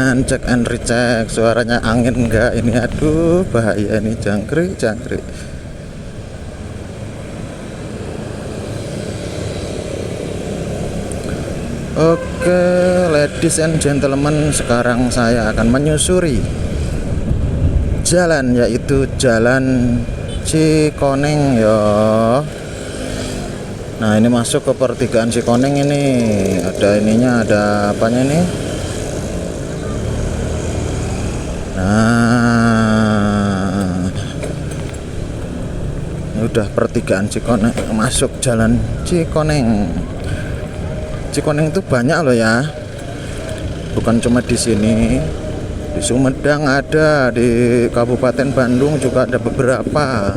Cek and recheck, suaranya angin enggak ini, aduh bahaya ini, jangkrik. Oke, ladies and gentlemen, sekarang saya akan menyusuri jalan, yaitu jalan Cikoneng ya. Nah, ini masuk ke pertigaan Cikoneng ini. Ada ininya, ada apanya ini? Nah, ini udah pertigaan Cikoneng, masuk jalan Cikoneng. Cikoneng itu banyak loh ya, bukan cuma di sini. Di Sumedang ada, di Kabupaten Bandung juga ada beberapa,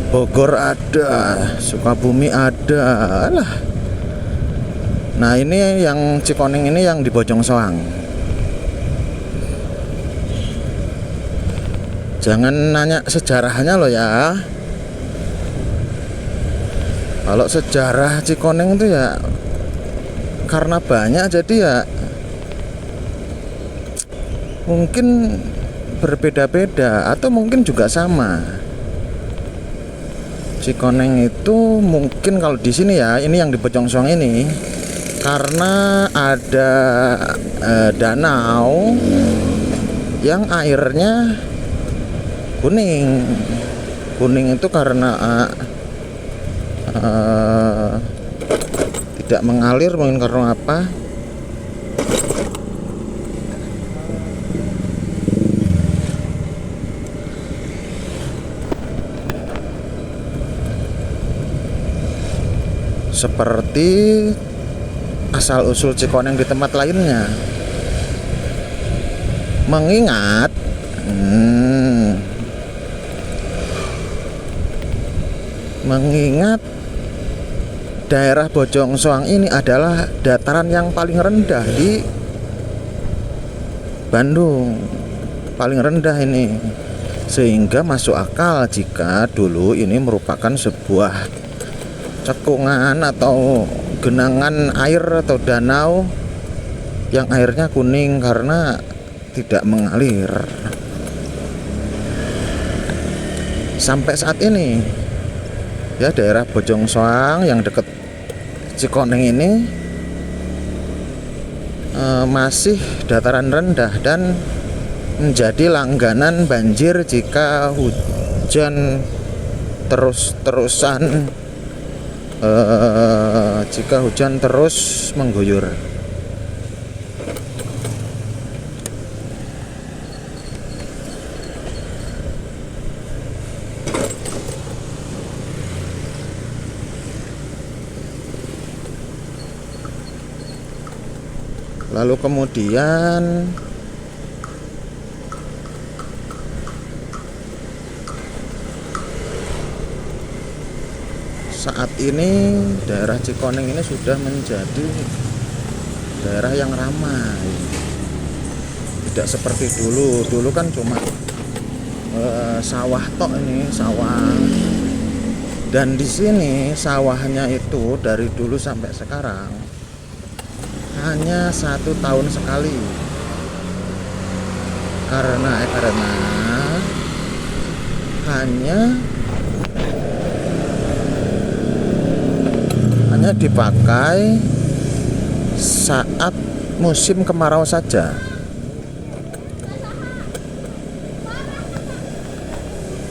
Bogor ada, Sukabumi ada lah. Nah, ini yang Cikoneng ini yang di Bojong Soang. Jangan nanya sejarahnya loh ya. Kalau sejarah Cikoneng itu ya karena banyak, jadi ya mungkin berbeda-beda atau mungkin juga sama. Cikoneng itu mungkin kalau di sini ya, ini yang di Bojong Soang ini karena ada danau yang airnya kuning. Kuning itu karena tidak mengalir, mungkin karena apa? Seperti asal usul Cikoneng di tempat lainnya. Mengingat daerah Bojong Soang ini adalah dataran yang paling rendah di Bandung, paling rendah ini, sehingga masuk akal jika dulu ini merupakan sebuah cekungan atau genangan air atau danau yang airnya kuning karena tidak mengalir. Sampai saat ini ya, daerah Bojong Soang yang dekat Cikoneng ini masih dataran rendah dan menjadi langganan banjir jika hujan terus-terusan, jika hujan terus mengguyur. Lalu kemudian saat ini daerah Cikoneng ini sudah menjadi daerah yang ramai. Tidak seperti dulu. Dulu kan cuma sawah tok, ini sawah. Dan di sini sawahnya itu dari dulu sampai sekarang hanya 1 tahun sekali, karena hanya dipakai saat musim kemarau saja.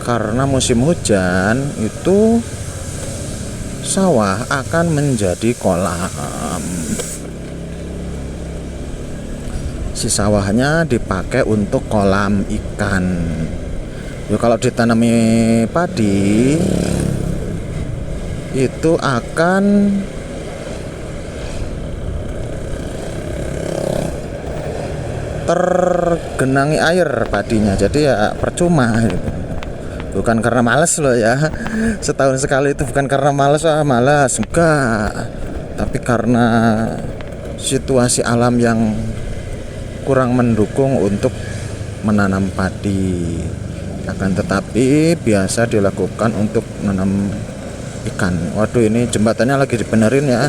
Karena musim hujan itu sawah akan menjadi kolam. Si sawahnya dipakai untuk kolam ikan. Ya, kalau ditanami padi itu akan tergenangi air padinya, jadi ya percuma gitu. Bukan karena males loh ya, setahun sekali itu bukan karena malas enggak, tapi karena situasi alam yang kurang mendukung untuk menanam padi. Akan tetapi biasa dilakukan untuk menanam ikan. Waduh, ini jembatannya lagi dibenerin ya.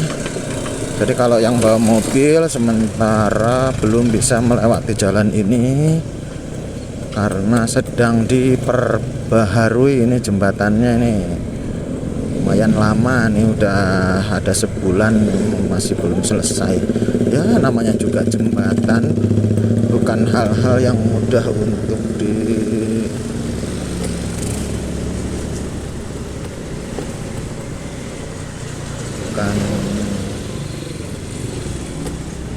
Jadi kalau yang bawa mobil sementara belum bisa melewati jalan ini karena sedang diperbaharui. Ini jembatannya ini lumayan lama nih, udah ada sebulan masih belum selesai. Ya namanya juga jembatan, bukan hal-hal yang mudah untuk bukan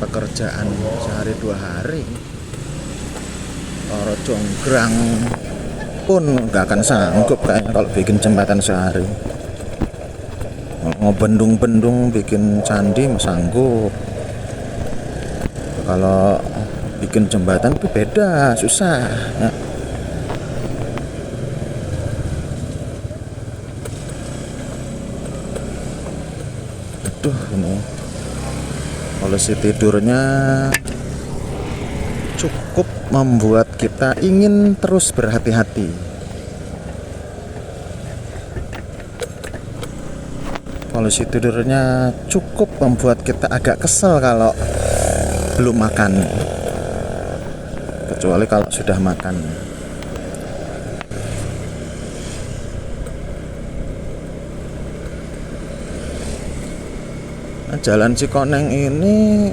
pekerjaan sehari dua hari. Kalau jonggrang pun nggak akan sanggup kayaknya kalau bikin jembatan sehari. Mau bendung-bendung bikin candi sanggup. Kalau bikin jembatan itu beda, susah ya. Aduh, ini polusi tidurnya cukup membuat kita ingin terus berhati-hati. Polusi tidurnya cukup membuat kita agak kesel kalau belum makan, kecuali kalau sudah makan. Nah, Jalan Cikoneng ini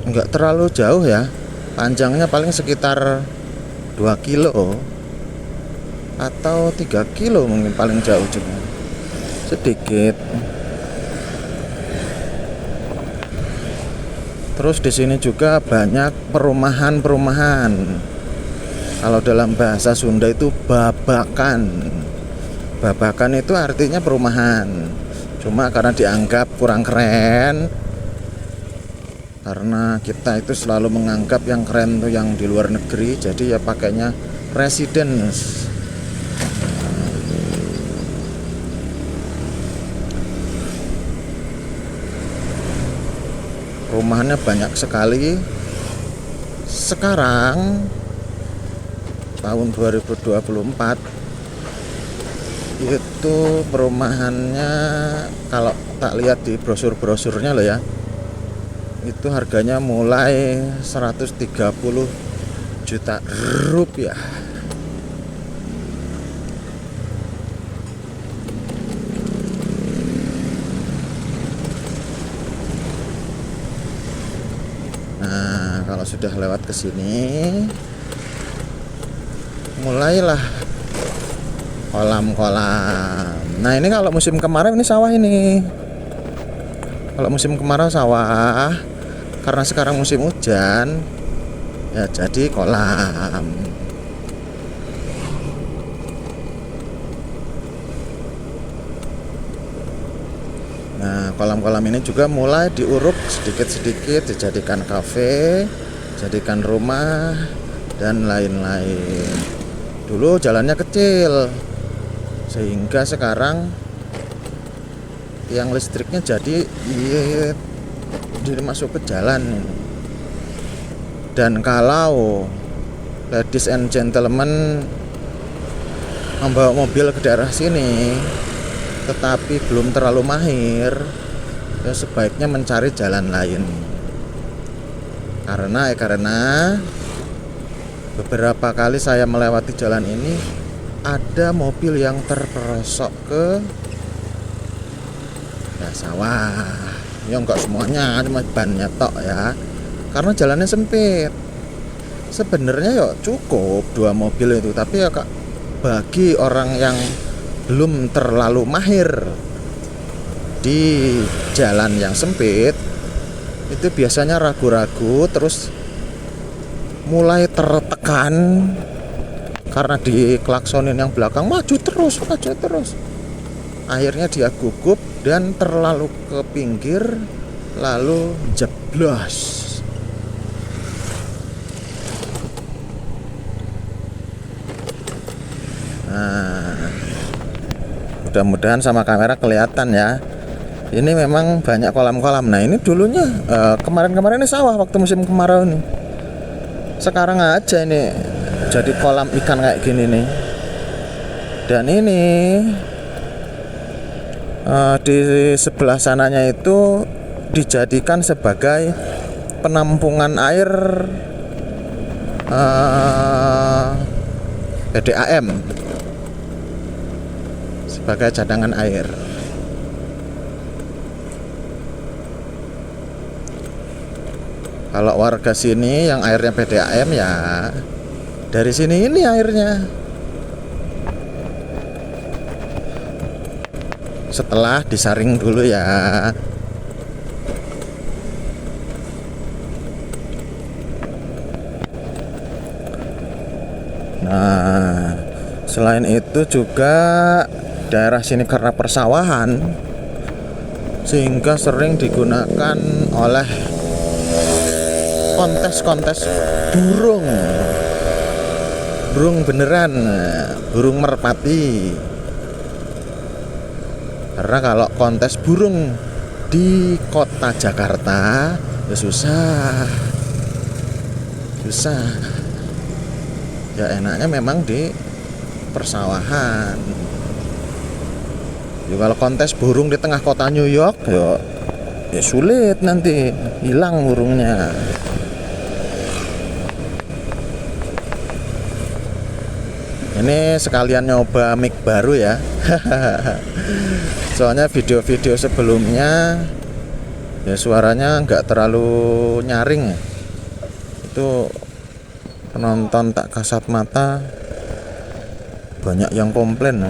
nggak terlalu jauh ya, panjangnya paling sekitar 2 kilo atau 3 kilo mungkin paling jauh juga, sedikit. Terus di sini juga banyak perumahan-perumahan. Kalau dalam bahasa Sunda itu babakan. Babakan itu artinya perumahan. Cuma karena dianggap kurang keren, karena kita itu selalu menganggap yang keren tuh yang di luar negeri, jadi ya pakainya residence. Rumahannya banyak sekali. Sekarang tahun 2024 itu perumahannya, kalau tak lihat di brosur-brosurnya loh ya, itu harganya mulai 130 juta rupiah. Nah, kalau sudah lewat ke sini, mulailah kolam-kolam. Nah, ini kalau musim kemarau ini sawah ini. Kalau musim kemarau sawah, karena sekarang musim hujan, ya jadi kolam. Nah, kolam-kolam ini juga mulai diuruk sedikit-sedikit, dijadikan kafe, jadikan rumah, dan lain-lain. Dulu jalannya kecil, sehingga sekarang tiang listriknya jadi masuk ke jalan. Dan kalau ladies and gentlemen membawa mobil ke daerah sini tetapi belum terlalu mahir, ya sebaiknya mencari jalan lain. Karena beberapa kali saya melewati jalan ini, ada mobil yang terperosok ke sawah. Ya enggak semuanya, cuma bannya tok ya. Karena jalannya sempit. Sebenarnya ya cukup 2 mobil itu, tapi ya Kak, bagi orang yang belum terlalu mahir di jalan yang sempit, itu biasanya ragu-ragu, terus mulai tertekan karena diklaksonin yang belakang, maju terus. Akhirnya dia gugup dan terlalu ke pinggir, lalu jeblos. Nah, mudah-mudahan sama kamera kelihatan ya. Ini memang banyak kolam-kolam. Nah, ini dulunya kemarin-kemarin ini sawah waktu musim kemarau ini. Sekarang aja ini jadi kolam ikan kayak gini nih. Dan ini di sebelah sananya itu dijadikan sebagai penampungan air PDAM, sebagai cadangan air. Kalau warga sini yang airnya PDAM ya dari sini ini airnya. Setelah disaring dulu ya. Nah, selain itu juga daerah sini karena persawahan, sehingga sering digunakan oleh kontes-kontes burung beneran, burung merpati. Karena kalau kontes burung di kota Jakarta ya susah. Ya enaknya memang di persawahan. Ya kalau kontes burung di tengah kota New York ya sulit, nanti hilang burungnya. Ini sekalian nyoba mic baru ya. Soalnya video-video sebelumnya ya suaranya nggak terlalu nyaring ya. Itu penonton tak kasat mata banyak yang komplain.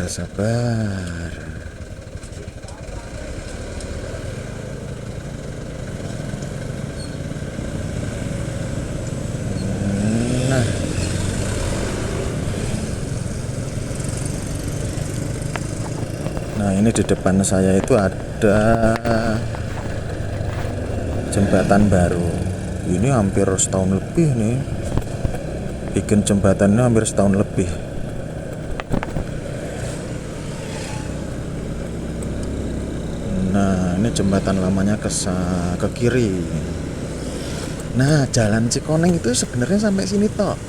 Sabar. Nah, ini di depan saya itu ada jembatan baru. Ini hampir setahun lebih nih. Bikin jembatannya hampir setahun lebih. Nah, ini jembatan lamanya ke kiri. Nah, jalan Cikoneng itu sebenarnya sampai sini tok.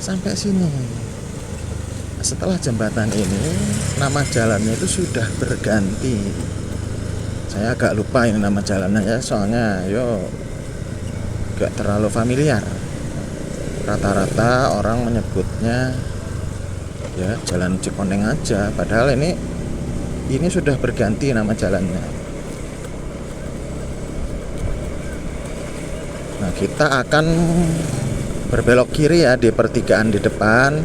Sampai sini. Setelah jembatan ini, nama jalannya itu sudah berganti. Saya agak lupa ini nama jalannya ya, soalnya gak terlalu familiar. Rata-rata orang menyebutnya ya Jalan Cikoneng aja, padahal ini sudah berganti nama jalannya. Nah, kita akan berbelok kiri ya di pertigaan di depan,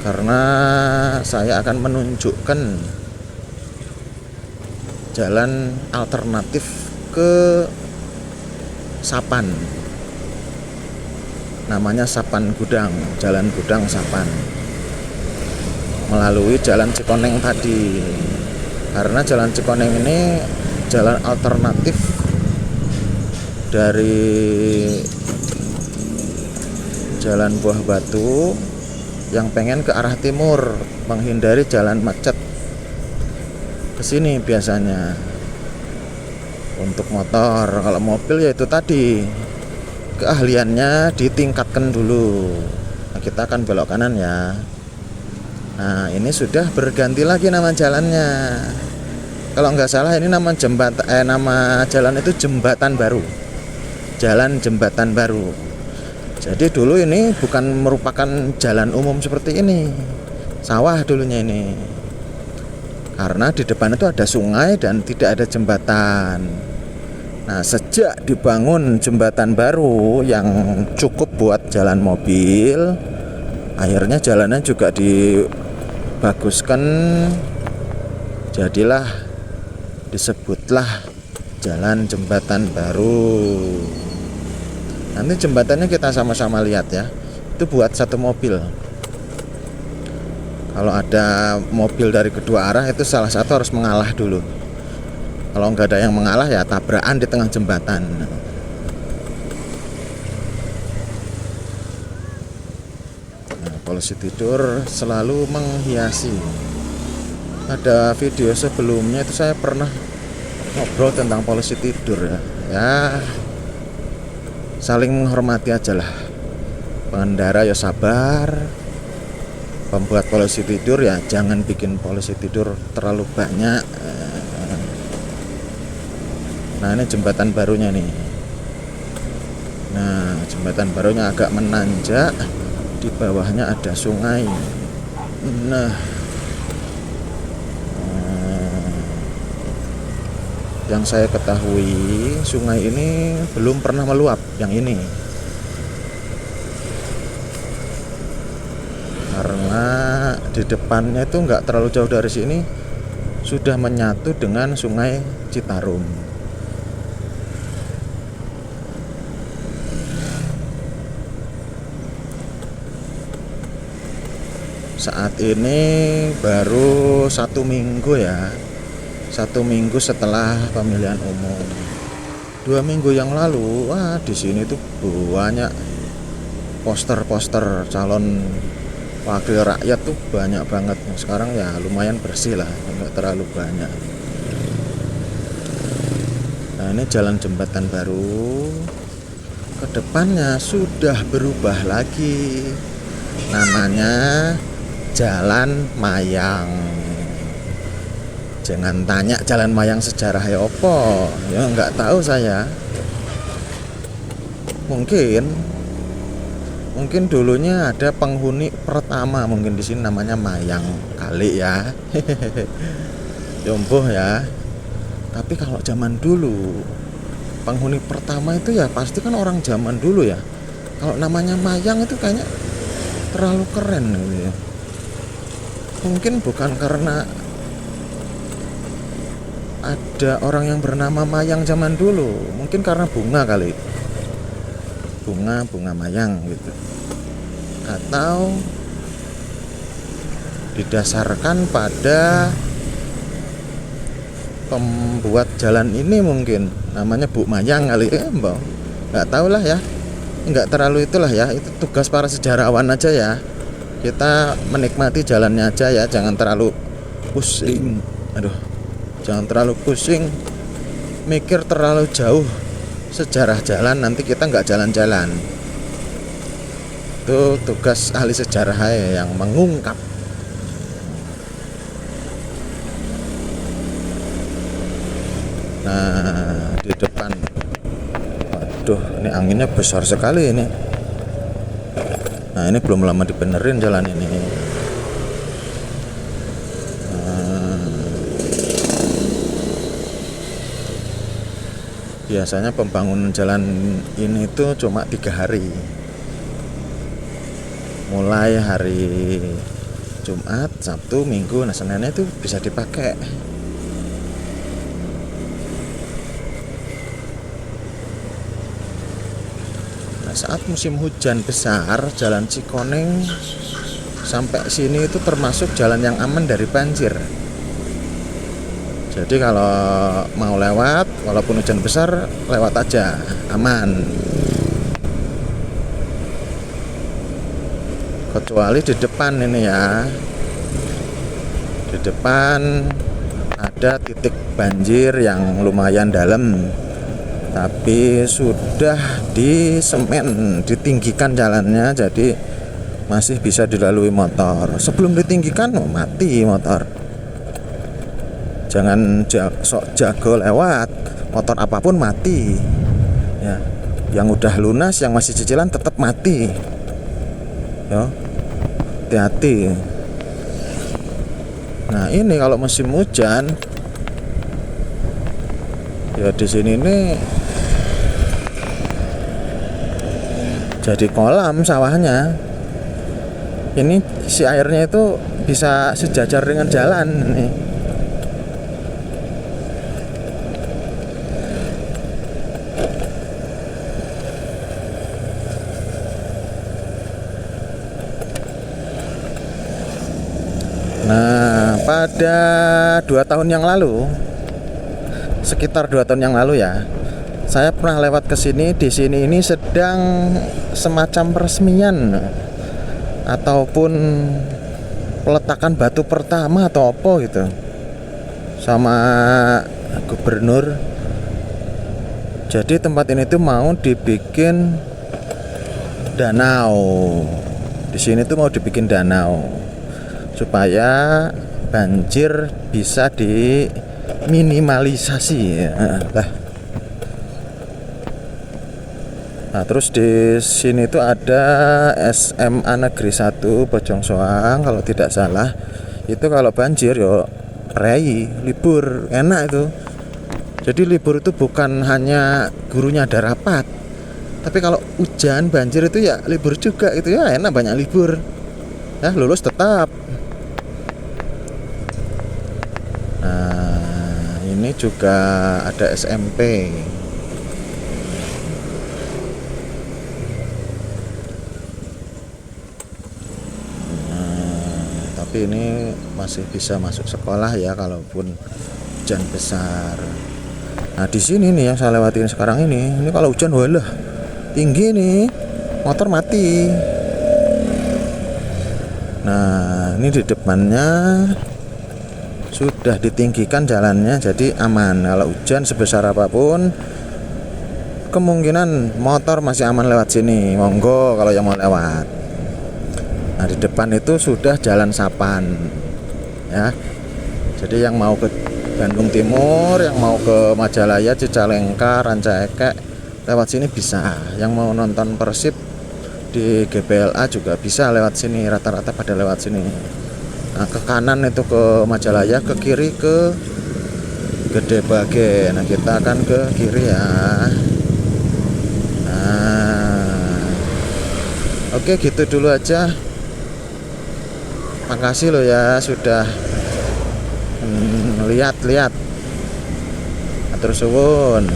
karena saya akan menunjukkan jalan alternatif ke Sapan. Namanya Sapan Gudang, Jalan Gudang Sapan, melalui Jalan Cikoneng tadi. Karena Jalan Cikoneng ini jalan alternatif dari Jalan Buah Batu yang pengen ke arah timur, menghindari jalan macet. Kesini biasanya untuk motor. Kalau mobil ya itu tadi, keahliannya ditingkatkan dulu. Nah, kita akan belok kanan ya. Nah, ini sudah berganti lagi nama jalannya. Kalau nggak salah ini nama jalan itu Jembatan Baru. Jalan Jembatan Baru. Jadi dulu ini bukan merupakan jalan umum seperti ini. Sawah dulunya ini. Karena di depan itu ada sungai dan tidak ada jembatan. Nah, sejak dibangun jembatan baru yang cukup buat jalan mobil, akhirnya jalannya juga dibaguskan. Disebutlah Jalan Jembatan Baru. Nanti jembatannya kita sama-sama lihat ya. Itu buat satu mobil. Kalau ada mobil dari kedua arah itu salah satu harus mengalah dulu. Kalau nggak ada yang mengalah ya tabrakan di tengah jembatan. Nah, polisi tidur selalu menghiasi. Ada video sebelumnya itu saya pernah ngobrol tentang polusi tidur ya. Ya, saling menghormati aja lah. Pengendara ya sabar, pembuat polusi tidur ya jangan bikin polusi tidur terlalu banyak. Nah, ini jembatan barunya nih. Nah, jembatan barunya agak menanjak, di bawahnya ada sungai. Nah, yang saya ketahui sungai ini belum pernah meluap yang ini, karena di depannya itu nggak terlalu jauh dari sini sudah menyatu dengan sungai Citarum. Saat ini baru 1 minggu ya, 1 minggu setelah pemilihan umum. 2 minggu yang lalu, wah di sini tuh banyak poster-poster calon wakil rakyat tuh banyak banget. Sekarang ya lumayan bersih lah, nggak terlalu banyak. Nah, ini jalan jembatan baru. Kedepannya sudah berubah lagi, namanya Jalan Mayang. Jangan tanya Jalan Mayang sejarah ya opo, ya nggak tahu saya. Mungkin dulunya ada penghuni pertama mungkin di sini namanya Mayang kali ya. Jomboh ya. Tapi kalau zaman dulu penghuni pertama itu ya pasti kan orang zaman dulu ya. Kalau namanya Mayang itu kayaknya terlalu keren gitu ya. Mungkin bukan karena ada orang yang bernama Mayang zaman dulu, mungkin karena bunga kali, bunga mayang gitu, atau didasarkan pada pembuat jalan ini mungkin namanya Bu Mayang kali, mbak nggak tahu lah ya, nggak terlalu itulah ya, itu tugas para sejarawan aja ya. Kita menikmati jalannya aja ya, jangan terlalu pusing. Jangan terlalu pusing, mikir terlalu jauh sejarah jalan, nanti kita nggak jalan-jalan. Itu tugas ahli sejarah ya, yang mengungkap. Nah, di depan, waduh, ini anginnya besar sekali ini. Nah, ini belum lama dibenerin jalan ini. Biasanya pembangunan jalan ini tuh cuma 3 hari. Mulai hari Jumat, Sabtu, Minggu, nah Seninnya itu bisa dipakai. Nah, saat musim hujan besar, jalan Cikoneng sampai sini itu termasuk jalan yang aman dari banjir. Jadi kalau mau lewat, walaupun hujan besar, lewat aja, aman. Kecuali di depan ini ya. Di depan ada titik banjir yang lumayan dalam, tapi sudah disemen, ditinggikan jalannya, jadi masih bisa dilalui motor. Sebelum ditinggikan, mati motor. Jangan sok jago lewat, motor apapun mati ya. Yang udah lunas, yang masih cicilan tetap mati ya, hati-hati. Nah, ini kalau musim hujan ya, di sini nih jadi kolam sawahnya. Ini si airnya itu bisa sejajar dengan jalan nih. Nah, pada 2 tahun yang lalu, sekitar 2 tahun yang lalu ya, saya pernah lewat ke sini. Di sini ini sedang semacam peresmian ataupun peletakan batu pertama atau apa gitu, sama gubernur. Jadi tempat ini tuh mau dibikin danau. Di sini tuh mau dibikin danau supaya banjir bisa diminimalisasi ya. Nah, terus di sini tuh ada SMA Negeri 1 Bojong Soang kalau tidak salah. Itu kalau banjir yo rei libur, enak itu. Jadi libur itu bukan hanya gurunya ada rapat, tapi kalau hujan banjir itu ya libur juga itu ya, enak, banyak libur. Ya lulus tetap. Nah, ini juga ada SMP. Tapi ini masih bisa masuk sekolah ya kalaupun hujan besar. Nah di sini nih yang saya lewatin sekarang ini kalau hujan walah tinggi nih, motor mati. Nah ini di depannya sudah ditinggikan jalannya jadi aman. Kalau hujan sebesar apapun kemungkinan motor masih aman lewat sini. Monggo kalau yang mau lewat. Nah di depan itu sudah jalan Sapan ya. Jadi yang mau ke Bandung Timur, yang mau ke Majalaya, Cicalengka, Rancaekek lewat sini bisa. Yang mau nonton Persib di GBLA juga bisa lewat sini, rata-rata pada lewat sini. Nah ke kanan itu ke Majalaya, ke kiri ke Gede Bage. Nah kita akan ke kiri ya. Nah oke gitu dulu aja. Makasih loh ya sudah lihat-lihat. Atur suwun.